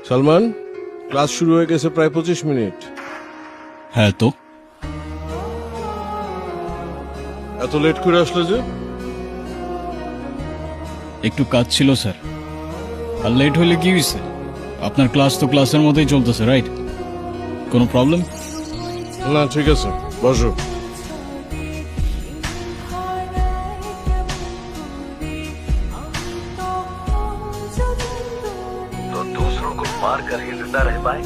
Salman, class শুরু হয়ে গেছে প্রায় 25 মিনিট। হ্যাঁ তো এত লেট করে আসলে যে? একটু কাজ ছিল স্যার। আর লেট হলে কি হয়েছে? আপনার ক্লাস তো ক্লাসের মধ্যেই চলতেছে, রাইট? কোনো প্রবলেম? না, ঠিক আছে, বসো। तो दूसरों को मार कर ही जिंदा रह पाए।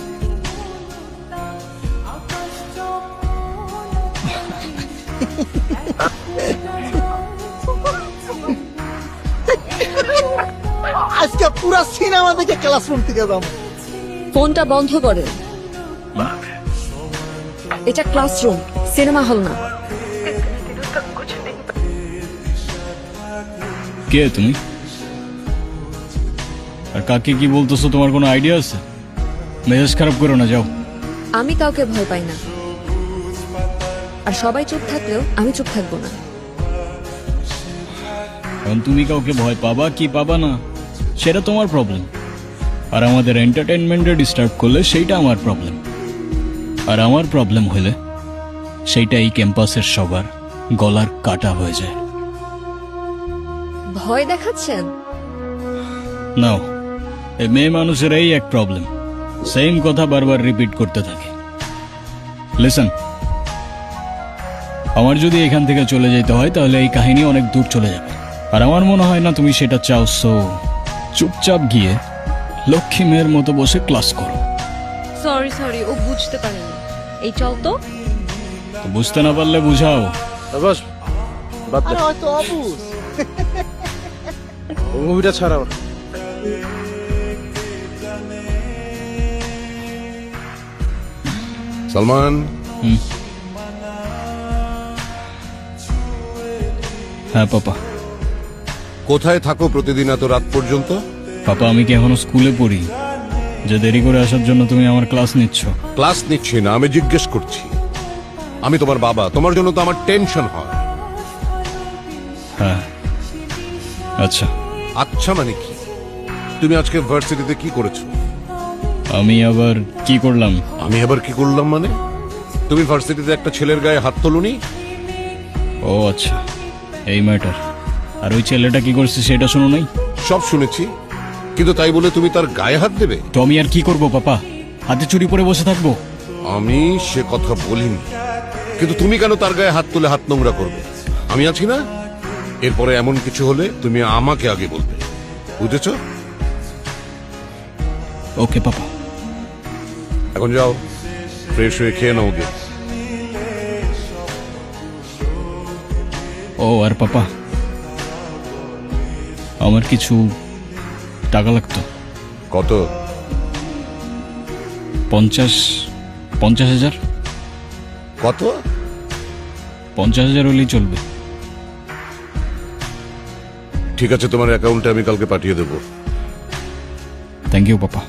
আজকে পুরা সিনেমা দেখে ক্লাসরুম থেকে যাবো। ফোনটা বন্ধ করে। এটা ক্লাসরুম, সিনেমা হল না। কে তুমি? আর কাকে কি বলতেছো তোমার কোনো আইডিয়া আছে? মেজাজ খারাপ করো না, যাও। আমি কাউকে ভয় পাই না, আর সবাই চুপ থাকলেও আমি চুপ থাকবো না। কারণ তুমি কাউকে ভয় পাবা কি পাবা না সেটা তোমার প্রবলেম, আর আমাদের এন্টারটেনমেন্টে ডিস্টার্ব করলে সেইটা আমার প্রবলেম। আর আমার প্রবলেম হলে সেইটা এই ক্যাম্পাসের সবার গলার কাটা হয়ে যায়। ভয় দেখাচ্ছেন? নাও, এই মেয়ে মানুষের এই এক প্রবলেম, সেম কথা বারবার রিপিট করতে থাকে। লিসন, আমার যদি এখান থেকে চলে যেতে হয় তাহলে এই কাহিনী অনেক দূর চলে যাবে, আর আমার মনে হয় না তুমি সেটা চাও। সো চুপচাপ গিয়ে লক্ষ্মী মেয়ের মতো বসে ক্লাস করো। সরি, ও বুঝতে পারেনি। এই চল তো। তো বুঝতে না পারলে বুঝাও। বাস, বাদ দে। আরে হয়তো অবুঝ। ওই মুভিটা ছাড়া ওর। সালমান, হ্যাঁ পাপা। কোথায় থাকো প্রতিদিন এত রাত পর্যন্ত? পাপা, আমি কি এখনো স্কুলে পড়ি যে দেরি করে আসার জন্য তুমি আমার ক্লাস নিচ্ছ? ক্লাস নিচ্ছি না, আমি জিজ্ঞেস করছি। আমি তোমার বাবা, তোমার জন্য তো আমার টেনশন হয়। হ্যাঁ, আচ্ছা। আচ্ছা মানে কি? তুমি আজকে ভার্সিটিতে কি করেছো? আমি আবার কি করলাম? আমি আবার কি করলাম মানে? তুমি ভার্সিটিতে একটা ছেলের গায়ে হাত তোলনি? ও আচ্ছা, এই ম্যাটার। আর ওই ছেলেটা কি করছে সেটা শোনো নাই? সব শুনেছি, কিন্তু তাই বলে তুমি তার গায়ে হাত দেবে? তো আমি আর কি করব পাপা? হাতে চুরি পরে বসে থাকবো? আমি সে কথা বলিনি, কিন্তু তুমি কেন তার গায়ে হাত তুলে হাত নোংরা করবে? আমি আছি না? এরপরে এমন কিছু হলে তুমি আমাকে আগে বলবে, বুঝেছো? ওকে পাপা। এখন যাও, ফ্রেশ হয়ে খেয়ে নাও গে। ও আর পাপা, আমার কিছু টাকা লাগতো। কত? 50,000। কত? 50,000 হলেই চলবে। ঠিক আছে, তোমার অ্যাকাউন্টে আমি কালকে পাঠিয়ে দেবো। Thank you papa.